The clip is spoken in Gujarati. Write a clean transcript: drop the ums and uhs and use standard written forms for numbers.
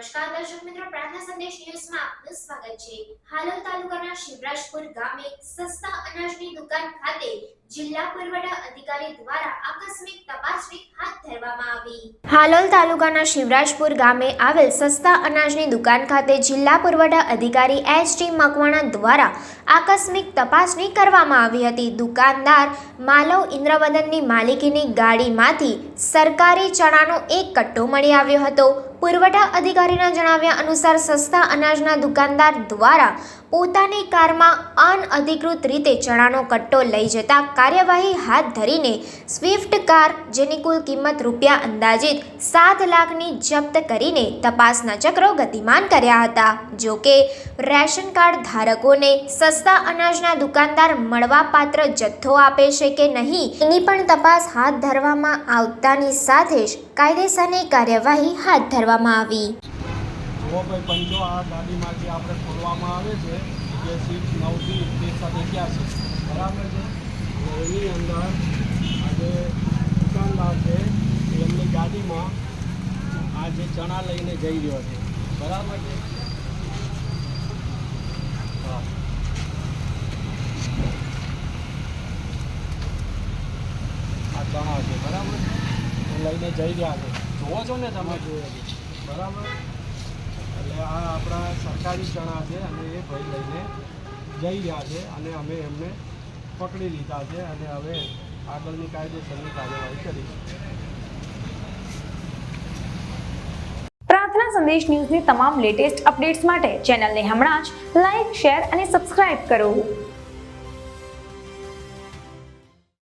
નમસ્કાર દર્શક મિત્રો, પ્રાર્થના સંદેશ ન્યૂઝમાં આપનું સ્વાગત છે। હાલોલ તાલુકાના શિવરાજપુર ગામે સસ્તા અનાજની દુકાન ખાતે જિલ્લા પુરવઠા અધિકારી દ્વારા આકસ્મિક તપાસણી હાથ ધરવામાં આવી। હાલોલ તાલુકાના શિવરાજપુર ગામે આવેલ સસ્તા અનાજની દુકાન ખાતે જિલ્લા પુરવઠા અધિકારી એસ.ટી. મકવાણા દ્વારા આકસ્મિક તપાસણી કરવામાં આવી હતી। દુકાનદાર માલવ ઇન્દ્રવદનની માલિકીની ગાડીમાંથી સરકારી ચણાનો એક કટ્ટો મળી આવ્યો હતો। પુરવઠા અધિકારીના જણાવ્યા અનુસાર સસ્તા અનાજના દુકાનદાર દ્વારા પોતાની કારમાં અનઅધિકૃત રીતે ચણાનો કટ્ટો લઈ જતા કાર્યવાહી હાથ ધરીને સ્વિફ્ટ કાર જેની કુલ કિંમત રૂપિયા અંદાજિત 7 લાખની જપ્ત કરીને તપાસના ચક્રો ગતિમાન કર્યા હતા। જો કે રેશન કાર્ડ ધારકોને સસ્તા અનાજના દુકાનદાર મળવાપાત્ર જથ્થો આપે છે કે નહીં એની પણ તપાસ હાથ ધરવામાં આવતાની સાથે જ કાયદેસરની કાર્યવાહી હાથ ધરવામાં આવી। જો ભાઈ પંચો આ ગાડીમાંથી આપણે ખોલવામાં આવે છે જે સીટ 9થી 181 બરાબર છે। એની અંદર આજે દુકાનદાર છે એમની ગાડીમાં આ જે ચણા લઈને જઈ રહ્યો છે બરાબર છે। હા આ ચણા છે બરાબર છે એ લઈને જઈ રહ્યા છે, જોવો છો ને તમે જોયો બરાબર। એટલે આ આપણા સરકારી ચણા છે અને એ ભાઈ લઈને જઈ રહ્યા છે અને અમે એમને પકડી લીધા છે અને હવે આગળની કાયદેસરની કાર્યવાહી કરીશું। પ્રાર્થના સંદેશ ન્યૂઝની તમામ લેટેસ્ટ અપડેટ્સ માટે ચેનલને હમણાં જ લાઇક, શેર અને સબસ્ક્રાઇબ કરો।